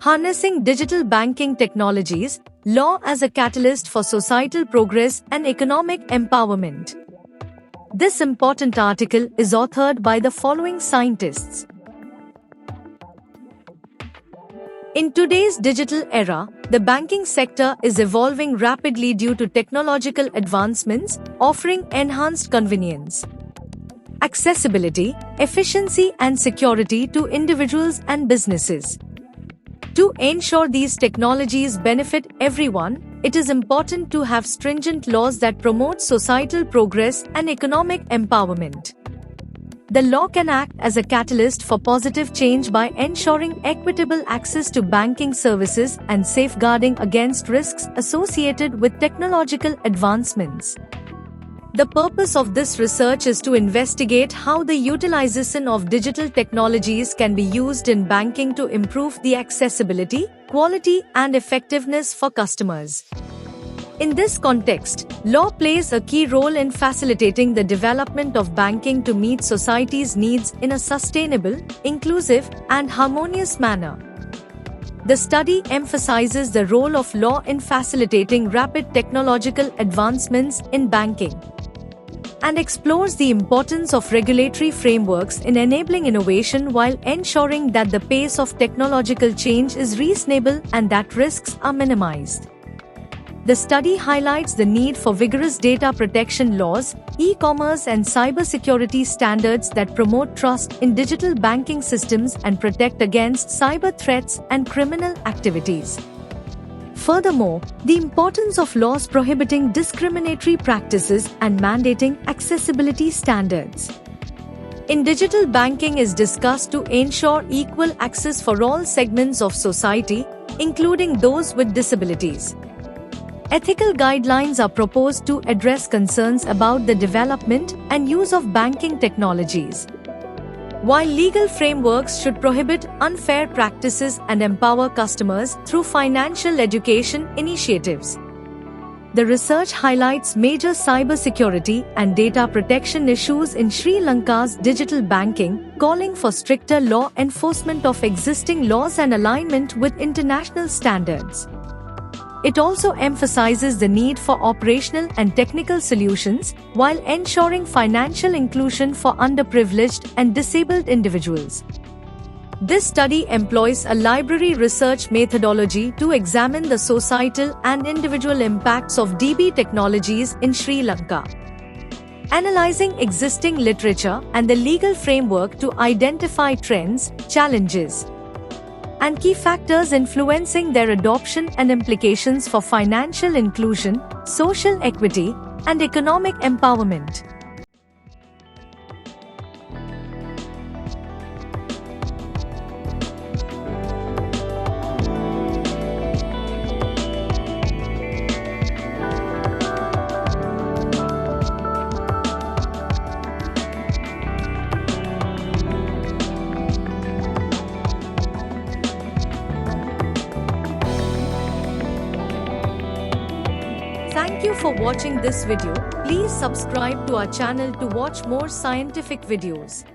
Harnessing digital banking technologies, law as a catalyst for societal progress and economic empowerment. This important article is authored by the following scientists. In today's digital era, the banking sector is evolving rapidly due to technological advancements, offering enhanced convenience, accessibility, efficiency, and security to individuals and businesses. To ensure these technologies benefit everyone, it is important to have stringent laws that promote societal progress and economic empowerment. The law can act as a catalyst for positive change by ensuring equitable access to banking services and safeguarding against risks associated with technological advancements. The purpose of this research is to investigate how the utilization of digital technologies can be used in banking to improve the accessibility, quality, and effectiveness for customers. In this context, law plays a key role in facilitating the development of banking to meet society's needs in a sustainable, inclusive, and harmonious manner. The study emphasizes the role of law in facilitating rapid technological advancements in banking and explores the importance of regulatory frameworks in enabling innovation while ensuring that the pace of technological change is reasonable and that risks are minimized. The study highlights the need for vigorous data protection laws, e-commerce and cybersecurity standards that promote trust in digital banking systems and protect against cyber threats and criminal activities. Furthermore, the importance of laws prohibiting discriminatory practices and mandating accessibility standards in digital banking is discussed to ensure equal access for all segments of society, including those with disabilities. Ethical guidelines are proposed to address concerns about the development and use of banking technologies, while legal frameworks should prohibit unfair practices and empower customers through financial education initiatives. The research highlights major cybersecurity and data protection issues in Sri Lanka's digital banking, calling for stricter law enforcement of existing laws and alignment with international standards. It also emphasizes the need for operational and technical solutions while ensuring financial inclusion for underprivileged and disabled individuals. This study employs a library research methodology to examine the societal and individual impacts of DB technologies in Sri Lanka, analyzing existing literature and the legal framework to identify trends, challenges, and key factors influencing their adoption and implications for financial inclusion, social equity, and economic empowerment. Thank you for watching this video. Please subscribe to our channel to watch more scientific videos.